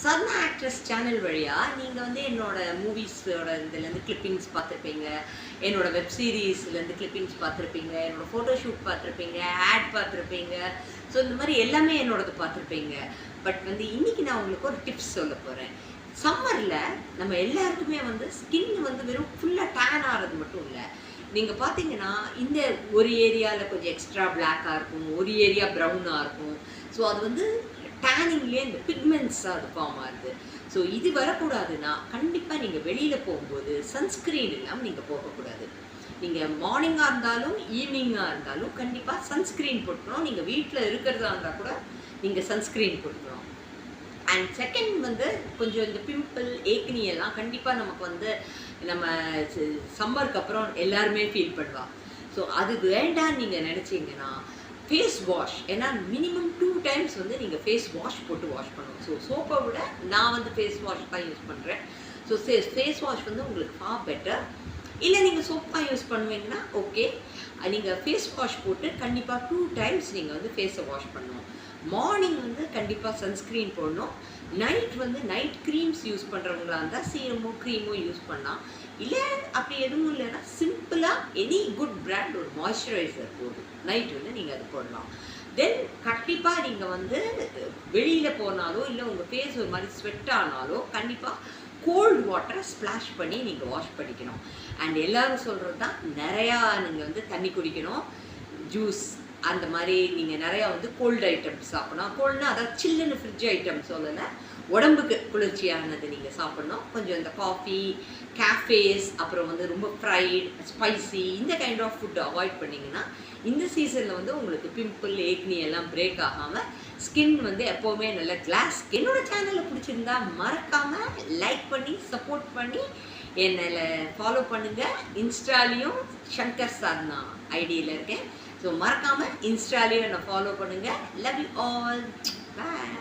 Sarna actress channel வழியாக நீங்கள் வந்து என்னோட மூவிஸோட இதுலேருந்து கிளிப்பிங்ஸ் பார்த்துருப்பீங்க, என்னோட வெப் சீரீஸ்லேருந்து கிளிப்பிங்ஸ் பார்த்துருப்பீங்க, என்னோடய ஃபோட்டோஷூட் பார்த்துருப்பீங்க, ஆட் பார்த்துருப்பீங்க. ஸோ இந்த மாதிரி எல்லாமே என்னோடது பார்த்துருப்பீங்க. பட் வந்து இன்றைக்கி நான் உங்களுக்கு ஒரு டிப்ஸ் சொல்ல போகிறேன். சம்மரில் நம்ம எல்லாருக்குமே வந்து ஸ்கின் வந்து வெறும் ஃபுல்லாக டேன் ஆகிறது மட்டும் இல்லை. நீங்கள் பார்த்தீங்கன்னா இந்த ஒரு ஏரியாவில் கொஞ்சம் எக்ஸ்ட்ரா பிளாக்காக இருக்கும், ஒரு ஏரியா ப்ரௌனாக இருக்கும். ஸோ அது வந்து டேனிங்லேயே இந்த பிக்மெண்ட்ஸாக அது ஃபார்ம் ஆகுது. ஸோ இது வரக்கூடாதுன்னா கண்டிப்பாக நீங்கள் வெளியில் போகும்போது சன்ஸ்க்ரீன் இல்லாமல் நீங்கள் போகக்கூடாது. நீங்கள் மார்னிங்காக இருந்தாலும் ஈவினிங்காக இருந்தாலும் கண்டிப்பாக சன்ஸ்க்ரீன் போட்டுக்கணும். நீங்கள் வீட்டில் இருக்கிறதா இருந்தால் கூட நீங்கள் சன்ஸ்க்ரீன் போட்டுக்கணும். அண்ட் செகண்ட் வந்து கொஞ்சம் இந்த பிம்பிள் ஏக்னி எல்லாம் கண்டிப்பாக நமக்கு வந்து நம்ம சம்மருக்கு அப்புறம் எல்லாருமே ஃபீல் பண்ணுவாங்க. ஸோ அது வேண்டான்னு நீங்கள் நினச்சிங்கன்னா ஃபேஸ் வாஷ், ஏன்னா மினிமம் 2 times வந்து நீங்கள் ஃபேஸ் வாஷ் போட்டு வாஷ் பண்ணணும். ஸோ சோப்பை விட நான் வந்து ஃபேஸ் வாஷ் தான் யூஸ் பண்ணுறேன். ஸோ ஃபேஸ் வாஷ் வந்து உங்களுக்கு ஃபார் பெட்டர். இல்லை நீங்கள் சோப் தான் யூஸ் பண்ணுவீங்கன்னா ஓகே, நீங்கள் ஃபேஸ் வாஷ் போட்டு கண்டிப்பாக 2 times நீங்கள் வந்து ஃபேஸை வாஷ் பண்ணணும். மார்னிங் வந்து கண்டிப்பாக சன்ஸ்க்ரீன் போடணும். நைட் வந்து நைட் க்ரீம்ஸ் யூஸ் பண்ணுறவங்களா இருந்தால் சீரமோ க்ரீமோ யூஸ் பண்ணலாம். இல்லை அப்படி எதுவும் இல்லைன்னா சிம்பிளாக எனி குட் பிராண்ட் ஒரு மாய்ஸ்சரைசர் போடும் நைட் வந்து நீங்கள் அது போடலாம். தென் கண்டிப்பாக நீங்கள் வந்து வெளியில் போனாலோ இல்லை உங்கள் ஃபேஸ் ஒரு மாதிரி ஸ்வெட் ஆனாலோ கண்டிப்பாக கோல்டு வாட்டரை ஸ்ப்ளாஷ் பண்ணி நீங்கள் வாஷ் பண்ணிக்கணும். அண்ட் எல்லோரும் சொல்கிறது தான் நிறையா நீங்கள் வந்து தண்ணி குடிக்கணும், ஜூஸ் அந்த மாதிரி நீங்கள் நிறையா வந்து கோல்டு ஐட்டம்ஸ் சாப்பிடணும். கோல்டுனா அதாவது சில்லுன்னு ஃப்ரிட்ஜ் ஐட்டம்ஸ் சொல்லலை, உடம்புக்கு குளிர்ச்சியானது நீங்கள் சாப்பிட்ணும். கொஞ்சம் இந்த காஃபி, கேஃபேஸ், அப்புறம் வந்து ரொம்ப ஃப்ரைட், ஸ்பைசி இந்த கைண்ட் ஆஃப் ஃபுட் அவாய்ட் பண்ணிங்கன்னா இந்த சீசனில் வந்து உங்களுக்கு பிம்பிள் ஏக்னி எல்லாம் பிரேக் ஆகாமல் ஸ்கின் வந்து எப்போவுமே நல்ல கிளாஸ். என்னோட சேனலில் பிடிச்சிருந்தா மறக்காமல் லைக் பண்ணி சப்போர்ட் பண்ணி என்னை ஃபாலோ பண்ணுங்கள். இன்ஸ்டாலையும் சங்கர் சார்னா ஐடியில் இருக்கேன். ஸோ மறக்காமல் இன்ஸ்டாலையும் என்னை ஃபாலோ பண்ணுங்கள். Love you all. பாய்.